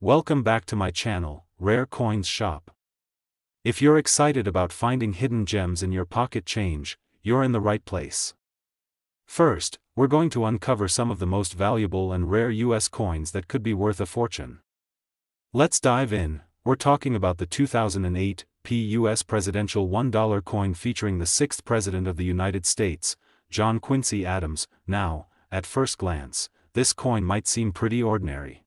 Welcome back to my channel, Rare Coins Shop. If you're excited about finding hidden gems in your pocket change, you're in the right place. First, we're going to uncover some of the most valuable and rare US coins that could be worth a fortune. Let's dive in. We're talking about the 2008 US presidential $1 coin featuring the 6th President of the United States, John Quincy Adams. Now, at first glance, this coin might seem pretty ordinary.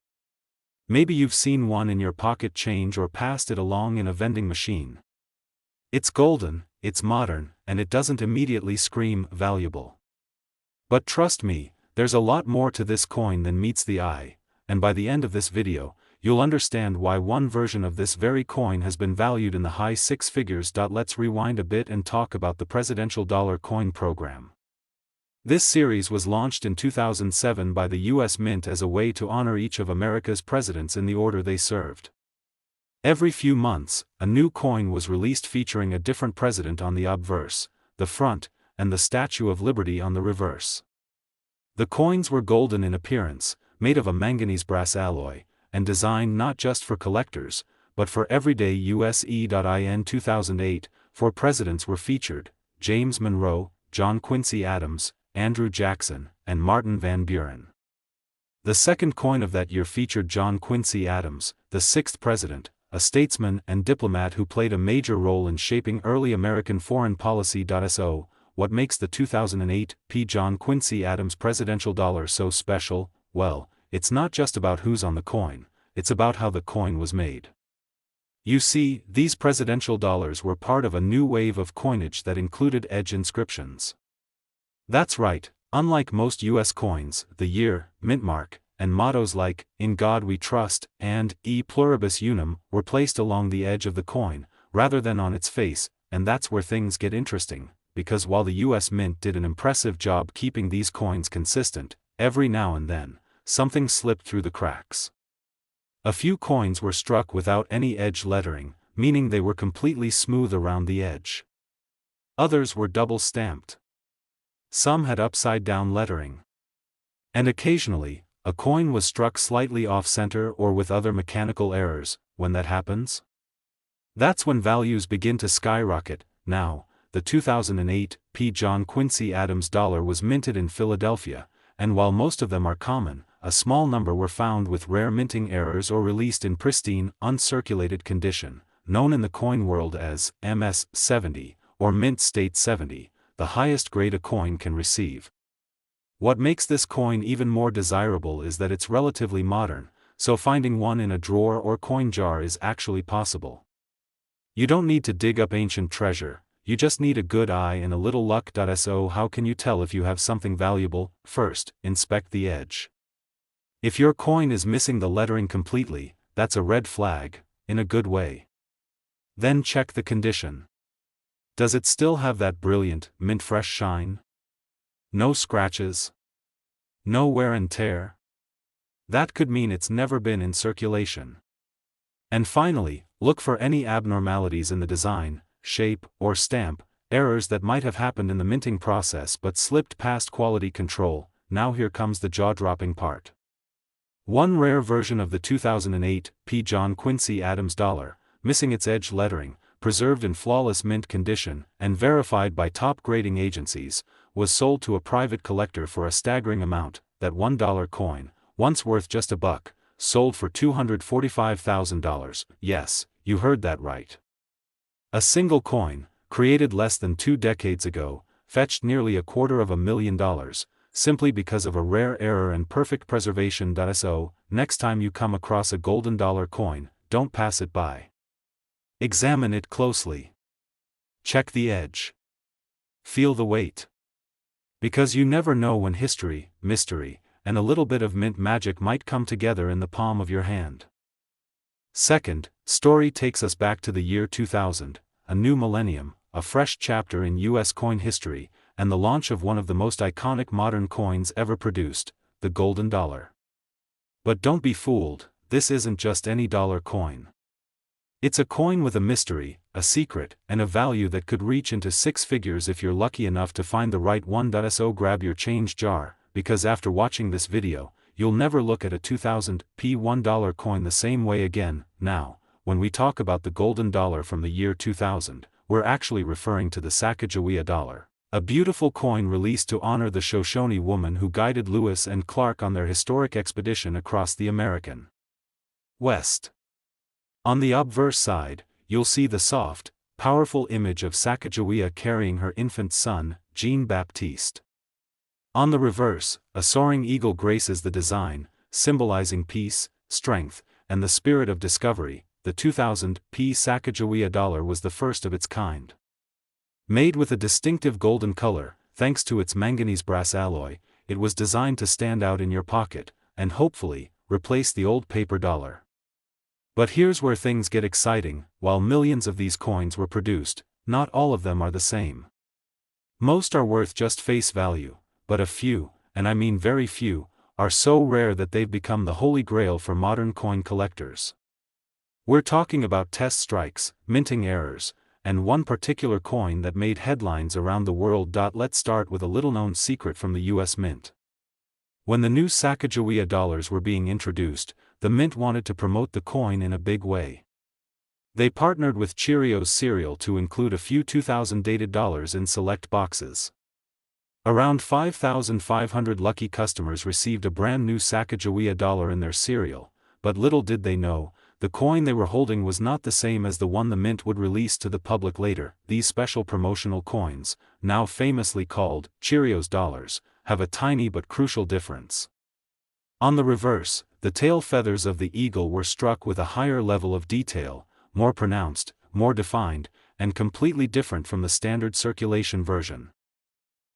Maybe you've seen one in your pocket change or passed it along in a vending machine. It's golden, it's modern, and it doesn't immediately scream valuable. But trust me, there's a lot more to this coin than meets the eye, and by the end of this video, you'll understand why one version of this very coin has been valued in the high six figures. Let's rewind a bit and talk about the presidential dollar coin program. This series was launched in 2007 by the U.S. Mint as a way to honor each of America's presidents in the order they served. Every few months, a new coin was released featuring a different president on the obverse, the front, and the Statue of Liberty on the reverse. The coins were golden in appearance, made of a manganese brass alloy, and designed not just for collectors, but for everyday use. In 2008, 4 presidents were featured: James Monroe, John Quincy Adams, Andrew Jackson, and Martin Van Buren. The second coin of that year featured John Quincy Adams, the 6th president, a statesman and diplomat who played a major role in shaping early American foreign policy. So, what makes the 2008 John Quincy Adams presidential dollar so special? Well, it's not just about who's on the coin, it's about how the coin was made. You see, these presidential dollars were part of a new wave of coinage that included edge inscriptions. That's right, unlike most US coins, the year, mint mark, and mottos like, "In God We Trust," and "E Pluribus Unum" were placed along the edge of the coin, rather than on its face, and that's where things get interesting, because while the US Mint did an impressive job keeping these coins consistent, every now and then, something slipped through the cracks. A few coins were struck without any edge lettering, meaning they were completely smooth around the edge. Others were double-stamped. Some had upside-down lettering. And occasionally, a coin was struck slightly off-center or with other mechanical errors. When that happens, that's when values begin to skyrocket. Now, the 2008 John Quincy Adams dollar was minted in Philadelphia, and while most of them are common, a small number were found with rare minting errors or released in pristine, uncirculated condition, known in the coin world as MS-70, or Mint State 70, the highest grade a coin can receive. What makes this coin even more desirable is that it's relatively modern, so finding one in a drawer or coin jar is actually possible. You don't need to dig up ancient treasure, you just need a good eye and a little luck. So how can you tell if you have something valuable? First, inspect the edge. If your coin is missing the lettering completely, that's a red flag, in a good way. Then check the condition. Does it still have that brilliant, mint-fresh shine? No scratches? No wear and tear? That could mean it's never been in circulation. And finally, look for any abnormalities in the design, shape, or stamp, errors that might have happened in the minting process but slipped past quality control. Now here comes the jaw-dropping part. One rare version of the 2008 John Quincy Adams dollar, missing its edge lettering, preserved in flawless mint condition, and verified by top grading agencies, was sold to a private collector for a staggering amount. That $1 coin, once worth just $1, sold for $245,000. Yes, you heard that right. A single coin, created less than 2 decades ago, fetched nearly $250,000, simply because of a rare error and perfect preservation. So, next time you come across a golden dollar coin, don't pass it by. Examine it closely. Check the edge. Feel the weight. Because you never know when history, mystery, and a little bit of mint magic might come together in the palm of your hand. Second, story takes us back to the year 2000, a new millennium, a fresh chapter in US coin history, and the launch of one of the most iconic modern coins ever produced, the golden dollar. But don't be fooled, this isn't just any dollar coin. It's a coin with a mystery, a secret, and a value that could reach into 6 figures if you're lucky enough to find the right one. So grab your change jar, because after watching this video, you'll never look at a 2000 p $1 coin the same way again. Now, when we talk about the golden dollar from the year 2000, we're actually referring to the Sacagawea dollar, a beautiful coin released to honor the Shoshone woman who guided Lewis and Clark on their historic expedition across the American West. On the obverse side, you'll see the soft, powerful image of Sacagawea carrying her infant son, Jean-Baptiste. On the reverse, a soaring eagle graces the design, symbolizing peace, strength, and the spirit of discovery. The 2000 p Sacagawea dollar was the first of its kind. Made with a distinctive golden color, thanks to its manganese brass alloy, it was designed to stand out in your pocket, and hopefully, replace the old paper dollar. But here's where things get exciting. While millions of these coins were produced, not all of them are the same. Most are worth just face value, but a few, and I mean very few, are so rare that they've become the holy grail for modern coin collectors. We're talking about test strikes, minting errors, and one particular coin that made headlines around the world. Let's start with a little-known secret from the US Mint. When the new Sacagawea dollars were being introduced, the Mint wanted to promote the coin in a big way. They partnered with Cheerios cereal to include a few 2000 dated dollars in select boxes. Around 5,500 lucky customers received a brand new Sacagawea dollar in their cereal, but little did they know, the coin they were holding was not the same as the one the Mint would release to the public later. These special promotional coins, now famously called Cheerios dollars, have a tiny but crucial difference. On the reverse, the tail feathers of the eagle were struck with a higher level of detail, more pronounced, more defined, and completely different from the standard circulation version.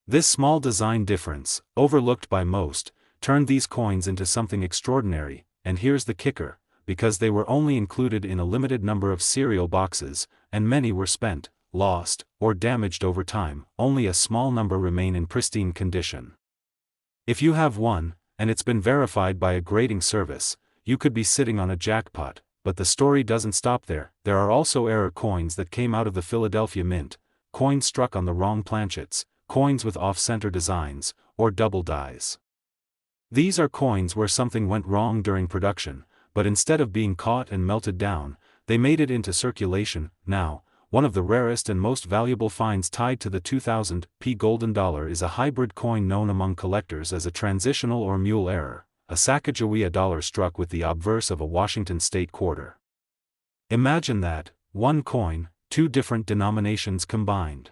This small design difference, overlooked by most, turned these coins into something extraordinary, and here's the kicker: because they were only included in a limited number of cereal boxes, and many were spent, lost, or damaged over time, only a small number remain in pristine condition. If you have one, and it's been verified by a grading service, you could be sitting on a jackpot. But the story doesn't stop there. There are also error coins that came out of the Philadelphia Mint, coins struck on the wrong planchets, coins with off-center designs, or double dies. These are coins where something went wrong during production, but instead of being caught and melted down, they made it into circulation. Now, one of the rarest and most valuable finds tied to the 2000 p golden dollar is a hybrid coin known among collectors as a transitional or mule error, a Sacagawea dollar struck with the obverse of a Washington state quarter. Imagine that, one coin, two different denominations combined.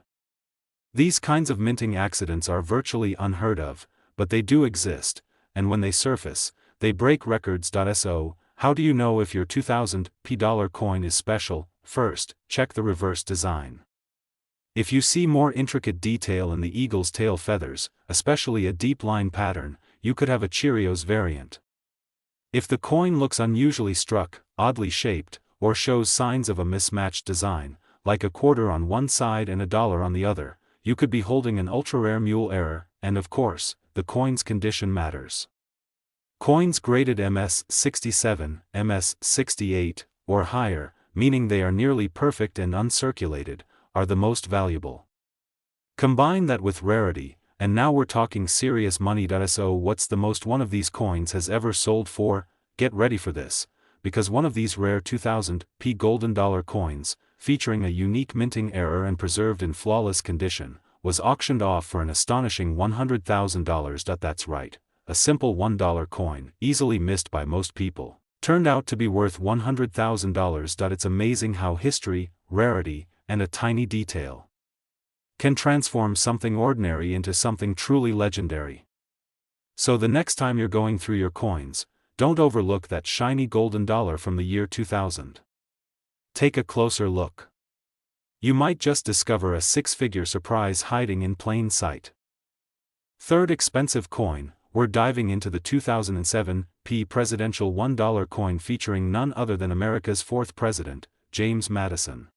These kinds of minting accidents are virtually unheard of, but they do exist, and when they surface, they break records. So, how do you know if your 2000 p dollar coin is special? First, check the reverse design. If you see more intricate detail in the eagle's tail feathers, especially a deep line pattern, you could have a Cheerios variant. If the coin looks unusually struck, oddly shaped, or shows signs of a mismatched design, like a quarter on one side and a dollar on the other, you could be holding an ultra-rare mule error, and of course, the coin's condition matters. Coins graded MS67, MS68, or higher, meaning they are nearly perfect and uncirculated, are the most valuable. Combine that with rarity, and now we're talking serious money. So what's the most one of these coins has ever sold for? Get ready for this, because one of these rare 2000 p golden dollar coins, featuring a unique minting error and preserved in flawless condition, was auctioned off for an astonishing $100,000. That's right, a simple $1 coin, easily missed by most people, turned out to be worth $100,000. It's amazing how history, rarity, and a tiny detail can transform something ordinary into something truly legendary. So the next time you're going through your coins, don't overlook that shiny golden dollar from the year 2000. Take a closer look. You might just discover a six-figure surprise hiding in plain sight. Third expensive coin, we're diving into the 2007 p presidential $1 coin featuring none other than America's fourth president, James Madison.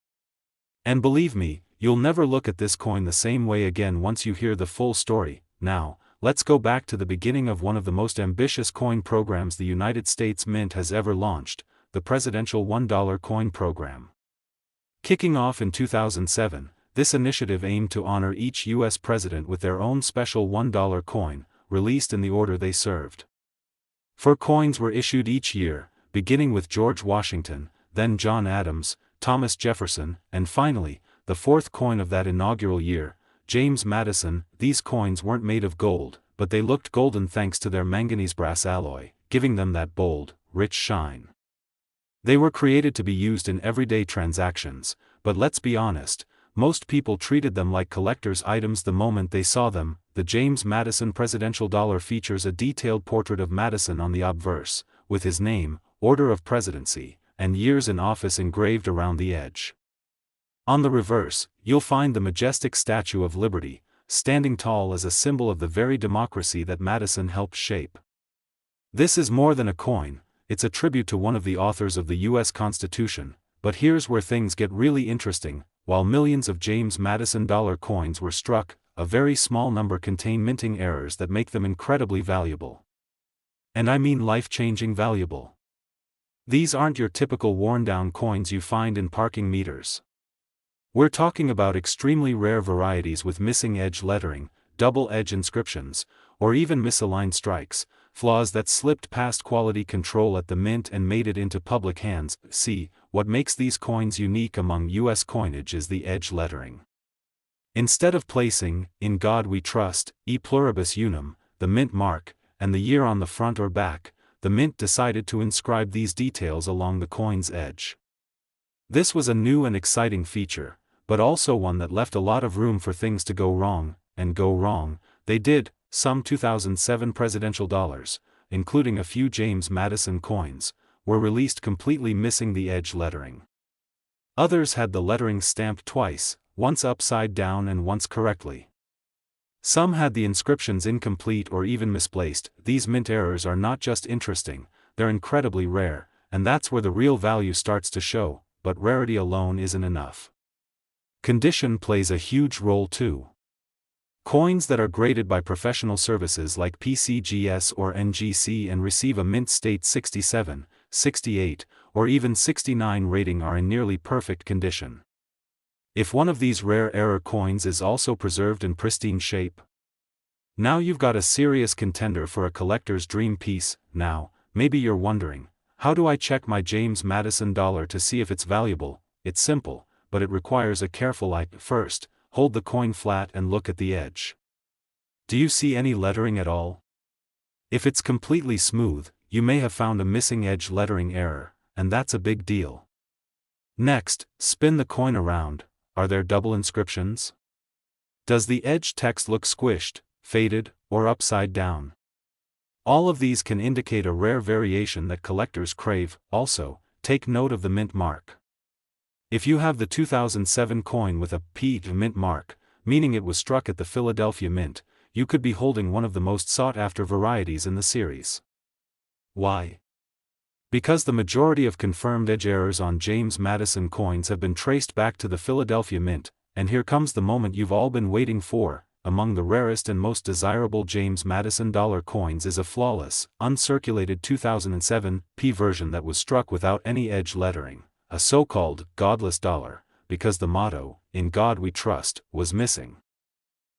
And believe me, you'll never look at this coin the same way again once you hear the full story. Now, let's go back to the beginning of one of the most ambitious coin programs the United States Mint has ever launched, the presidential $1 coin program. Kicking off in 2007, this initiative aimed to honor each U.S. president with their own special $1 coin, released in the order they served. 4 coins were issued each year, beginning with George Washington, then John Adams, Thomas Jefferson, and finally, the 4th coin of that inaugural year, James Madison. These coins weren't made of gold, but they looked golden thanks to their manganese brass alloy, giving them that bold, rich shine. They were created to be used in everyday transactions, but let's be honest, most people treated them like collector's items the moment they saw them. The James Madison presidential dollar features a detailed portrait of Madison on the obverse, with his name, order of presidency, and years in office engraved around the edge. On the reverse, you'll find the majestic Statue of Liberty, standing tall as a symbol of the very democracy that Madison helped shape. This is more than a coin, it's a tribute to one of the authors of the U.S. Constitution, but here's where things get really interesting. While millions of James Madison dollar coins were struck, a very small number contain minting errors that make them incredibly valuable. And I mean life-changing valuable. These aren't your typical worn-down coins you find in parking meters. We're talking about extremely rare varieties with missing edge lettering, double-edge inscriptions, or even misaligned strikes, flaws that slipped past quality control at the mint and made it into public hands. See, what makes these coins unique among U.S. coinage is the edge lettering. Instead of placing, "In God We Trust, E Pluribus Unum," the mint mark, and the year on the front or back, the mint decided to inscribe these details along the coin's edge. This was a new and exciting feature, but also one that left a lot of room for things to go wrong, and go wrong, they did. Some 2007 presidential dollars, including a few James Madison coins, were released completely missing the edge lettering. Others had the lettering stamped twice, once upside down and once correctly. Some had the inscriptions incomplete or even misplaced. These mint errors are not just interesting, they're incredibly rare, and that's where the real value starts to show, but rarity alone isn't enough. Condition plays a huge role too. Coins that are graded by professional services like PCGS or NGC and receive a mint state 67, 68, or even 69 rating are in nearly perfect condition. If one of these rare error coins is also preserved in pristine shape, now you've got a serious contender for a collector's dream piece. Now, maybe you're wondering, how do I check my James Madison dollar to see if it's valuable? It's simple, but it requires a careful eye. First, hold the coin flat and look at the edge. Do you see any lettering at all? If it's completely smooth, you may have found a missing edge lettering error, and that's a big deal. Next, spin the coin around. Are there double inscriptions? Does the edge text look squished, faded, or upside down? All of these can indicate a rare variation that collectors crave. Also, take note of the mint mark. If you have the 2007 coin with a P mint mark, meaning it was struck at the Philadelphia Mint, you could be holding one of the most sought-after varieties in the series. Why? Because the majority of confirmed edge errors on James Madison coins have been traced back to the Philadelphia Mint, and here comes the moment you've all been waiting for. Among the rarest and most desirable James Madison dollar coins is a flawless, uncirculated 2007 P version that was struck without any edge lettering. A so-called godless dollar, because the motto, "In God We Trust," was missing.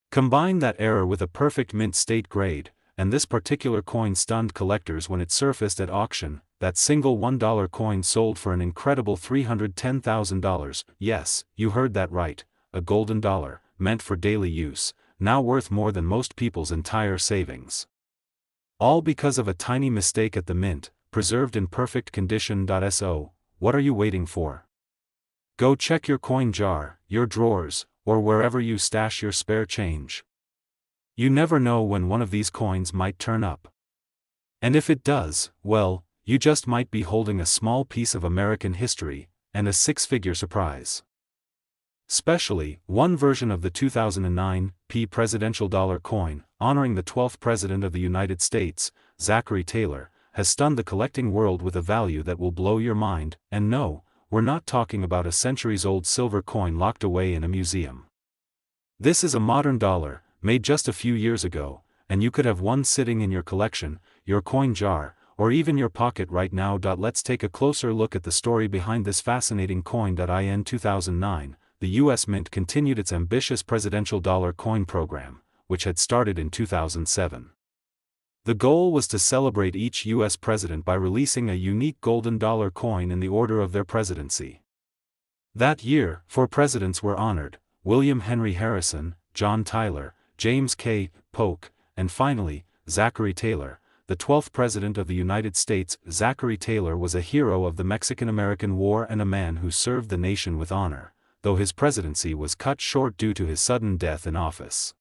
Combine that error with a perfect mint state grade, and this particular coin stunned collectors when it surfaced at auction. That single $1 coin sold for an incredible $310,000. Yes, you heard that right, a golden dollar, meant for daily use, now worth more than most people's entire savings. All because of a tiny mistake at the mint, preserved in perfect condition. So, what are you waiting for? Go check your coin jar, your drawers, or wherever you stash your spare change. You never know when one of these coins might turn up. And if it does, well, you just might be holding a small piece of American history, and a six-figure surprise. Especially, one version of the 2009 P presidential dollar coin, honoring the 12th President of the United States, Zachary Taylor, has stunned the collecting world with a value that will blow your mind. And no, we're not talking about a centuries-old silver coin locked away in a museum. This is a modern dollar, made just a few years ago, and you could have one sitting in your collection, your coin jar, or even your pocket right now. Let's take a closer look at the story behind this fascinating coin. In 2009, the U.S. Mint continued its ambitious presidential dollar coin program, which had started in 2007. The goal was to celebrate each U.S. president by releasing a unique golden dollar coin in the order of their presidency. That year, 4 presidents were honored: William Henry Harrison, John Tyler, James K. Polk, and finally, Zachary Taylor, the 12th President of the United States. Zachary Taylor was a hero of the Mexican-American War and a man who served the nation with honor, though his presidency was cut short due to his sudden death in office.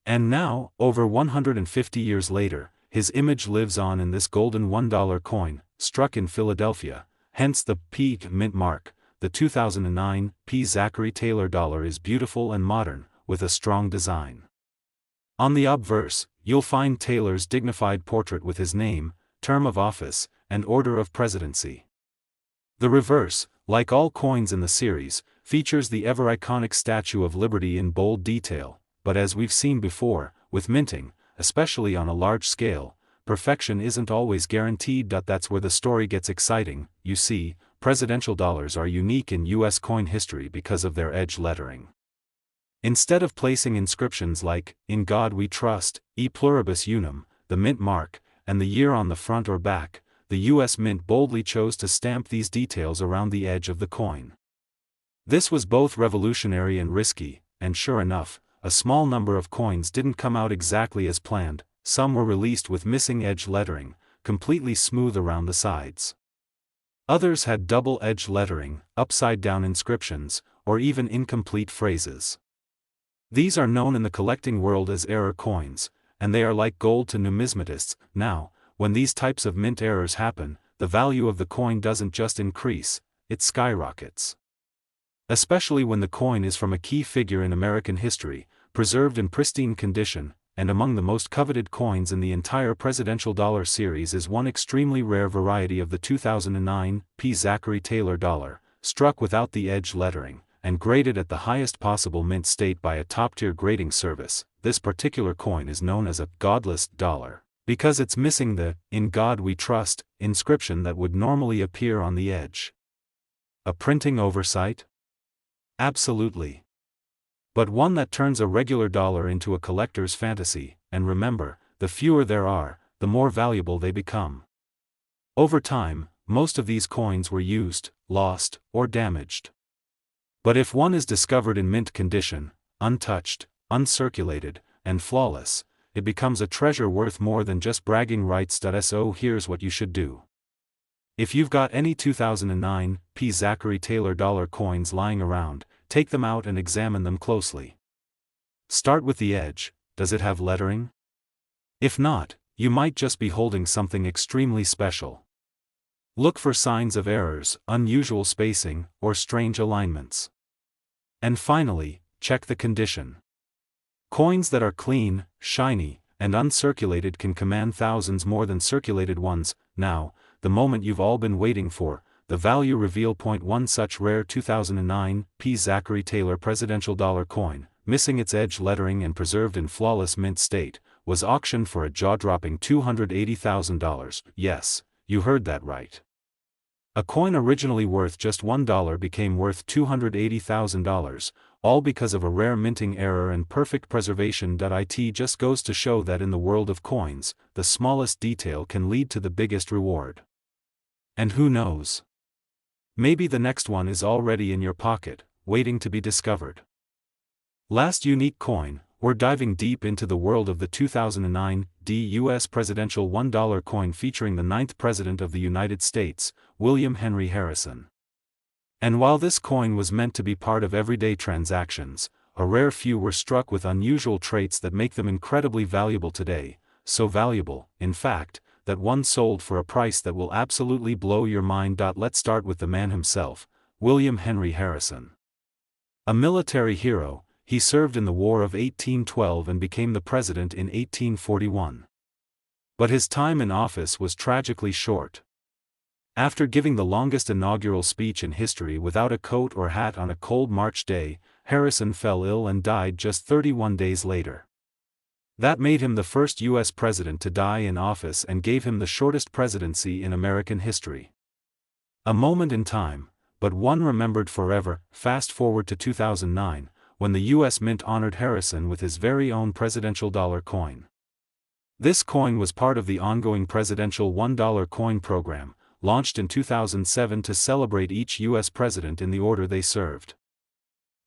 And now, over 150 years later, his image lives on in this golden $1 coin, struck in Philadelphia, hence the P mint mark. The 2009 P Zachary Taylor dollar is beautiful and modern, with a strong design. On the obverse, you'll find Taylor's dignified portrait with his name, term of office, and order of presidency. The reverse, like all coins in the series, features the ever-iconic Statue of Liberty in bold detail, but as we've seen before, with minting, especially on a large scale, perfection isn't always guaranteed. That's where the story gets exciting. You see, presidential dollars are unique in U.S. coin history because of their edge lettering. Instead of placing inscriptions like, "In God We Trust," "E Pluribus Unum," the mint mark, and the year on the front or back, the U.S. Mint boldly chose to stamp these details around the edge of the coin. This was both revolutionary and risky, and sure enough, a small number of coins didn't come out exactly as planned. Some were released with missing edge lettering, completely smooth around the sides. Others had double-edged lettering, upside-down inscriptions, or even incomplete phrases. These are known in the collecting world as error coins, and they are like gold to numismatists. Now, when these types of mint errors happen, the value of the coin doesn't just increase, it skyrockets. Especially when the coin is from a key figure in American history, preserved in pristine condition, and among the most coveted coins in the entire presidential dollar series is one extremely rare variety of the 2009 P. Zachary Taylor dollar, struck without the edge lettering, and graded at the highest possible mint state by a top-tier grading service. This particular coin is known as a godless dollar, because it's missing the "In God We Trust" inscription that would normally appear on the edge. A printing oversight? Absolutely. But one that turns a regular dollar into a collector's fantasy, and remember, the fewer there are, the more valuable they become. Over time, most of these coins were used, lost, or damaged. But if one is discovered in mint condition, untouched, uncirculated, and flawless, it becomes a treasure worth more than just bragging rights. So here's what you should do. If you've got any 2009 P. Zachary Taylor dollar coins lying around, take them out and examine them closely. Start with the edge. Does it have lettering? If not, you might just be holding something extremely special. Look for signs of errors, unusual spacing, or strange alignments. And finally, check the condition. Coins that are clean, shiny, and uncirculated can command thousands more than circulated ones. Now, the moment you've all been waiting for, the value reveal. One such rare 2009 P. Zachary Taylor presidential dollar coin, missing its edge lettering and preserved in flawless mint state, was auctioned for a jaw-dropping $280,000. Yes, you heard that right. A coin originally worth just $1 became worth $280,000, all because of a rare minting error and perfect preservation. It just goes to show that in the world of coins, the smallest detail can lead to the biggest reward. And who knows? Maybe the next one is already in your pocket, waiting to be discovered. Last unique coin, we're diving deep into the world of the 2009 U.S. presidential $1 coin featuring the 9th President of the United States, William Henry Harrison. And while this coin was meant to be part of everyday transactions, a rare few were struck with unusual traits that make them incredibly valuable today, so valuable, in fact, that one sold for a price that will absolutely blow your mind. Let's start with the man himself, William Henry Harrison. A military hero, he served in the War of 1812 and became the president in 1841. But his time in office was tragically short. After giving the longest inaugural speech in history without a coat or hat on a cold March day, Harrison fell ill and died just 31 days later. That made him the first U.S. president to die in office and gave him the shortest presidency in American history. A moment in time, but one remembered forever. Fast forward to 2009, when the U.S. Mint honored Harrison with his very own presidential dollar coin. This coin was part of the ongoing presidential $1 coin program, launched in 2007 to celebrate each U.S. president in the order they served.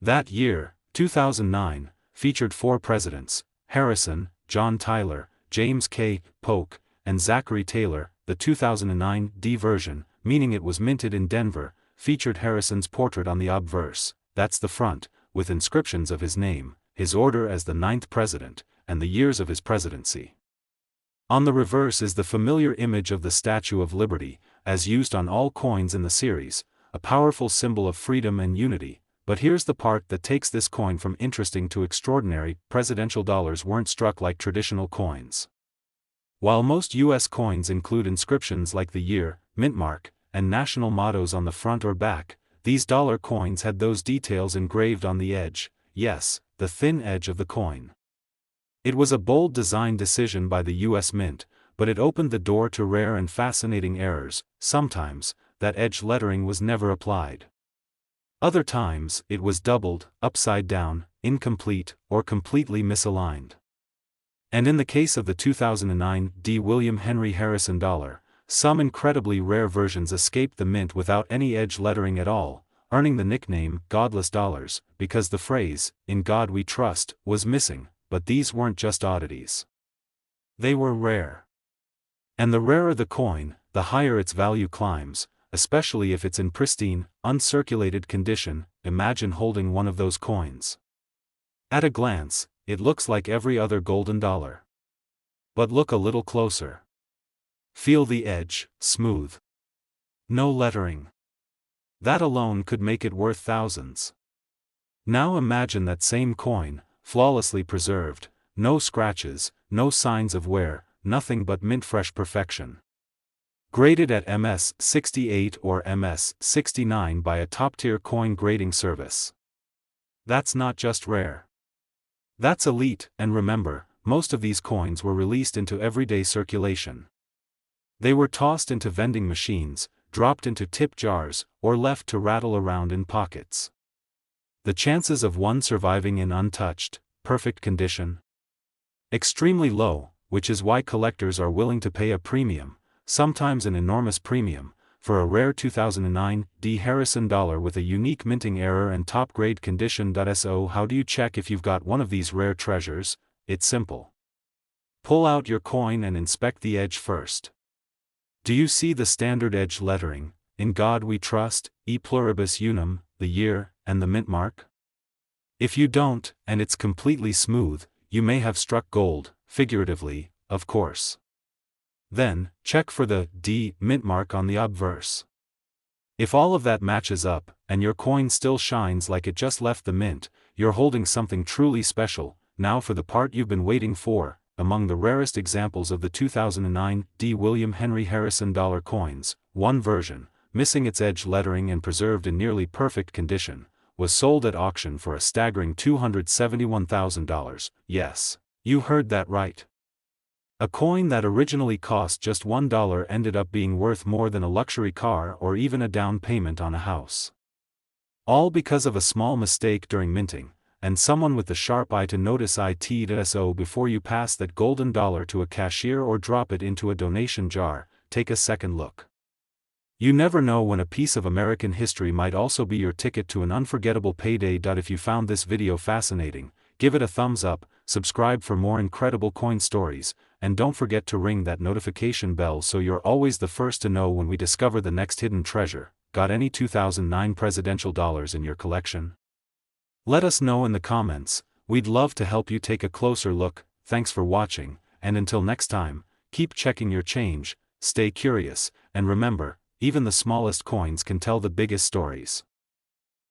That year, 2009, featured 4 presidents: Harrison, John Tyler, James K. Polk, and Zachary Taylor. The 2009 D version, meaning it was minted in Denver, featured Harrison's portrait on the obverse, that's the front, with inscriptions of his name, his order as the 9th president, and the years of his presidency. On the reverse is the familiar image of the Statue of Liberty, as used on all coins in the series, a powerful symbol of freedom and unity. But here's the part that takes this coin from interesting to extraordinary: presidential dollars weren't struck like traditional coins. While most U.S. coins include inscriptions like the year, mint mark, and national mottos on the front or back, these dollar coins had those details engraved on the edge, yes, the thin edge of the coin. It was a bold design decision by the U.S. Mint, but it opened the door to rare and fascinating errors. Sometimes, that edge lettering was never applied. Other times, it was doubled, upside down, incomplete, or completely misaligned. And in the case of the 2009 D. William Henry Harrison dollar, some incredibly rare versions escaped the mint without any edge lettering at all, earning the nickname "godless dollars," because the phrase, "In God We Trust," was missing. But these weren't just oddities. They were rare. And the rarer the coin, the higher its value climbs, especially if it's in pristine, uncirculated condition. Imagine holding one of those coins. At a glance, it looks like every other golden dollar. But look a little closer. Feel the edge, smooth. No lettering. That alone could make it worth thousands. Now imagine that same coin, flawlessly preserved, no scratches, no signs of wear, nothing but mint-fresh perfection. Graded at MS 68 or MS 69 by a top-tier coin grading service. That's not just rare. That's elite. And remember, most of these coins were released into everyday circulation. They were tossed into vending machines, dropped into tip jars, or left to rattle around in pockets. The chances of one surviving in untouched, perfect condition? Extremely low, which is why collectors are willing to pay a premium, sometimes an enormous premium, for a rare 2009 D. Harrison dollar with a unique minting error and top-grade condition. So how do you check if you've got one of these rare treasures? It's simple. Pull out your coin and inspect the edge first. Do you see the standard edge lettering, "In God We Trust, E Pluribus Unum," the year, and the mint mark? If you don't, and it's completely smooth, you may have struck gold, figuratively, of course. Then, check for the D mint mark on the obverse. If all of that matches up, and your coin still shines like it just left the mint, you're holding something truly special. Now for the part you've been waiting for. Among the rarest examples of the 2009 D. William Henry Harrison dollar coins, one version, missing its edge lettering and preserved in nearly perfect condition, was sold at auction for a staggering $271,000. Yes, you heard that right. A coin that originally cost just $1 ended up being worth more than a luxury car or even a down payment on a house. All because of a small mistake during minting, and someone with the sharp eye to notice it. So before you pass that golden dollar to a cashier or drop it into a donation jar, take a second look. You never know when a piece of American history might also be your ticket to an unforgettable payday. If you found this video fascinating, give it a thumbs up, subscribe for more incredible coin stories, and don't forget to ring that notification bell so you're always the first to know when we discover the next hidden treasure. Got any 2009 presidential dollars in your collection? Let us know in the comments. We'd love to help you take a closer look. Thanks for watching, and until next time, keep checking your change, stay curious, and remember, even the smallest coins can tell the biggest stories.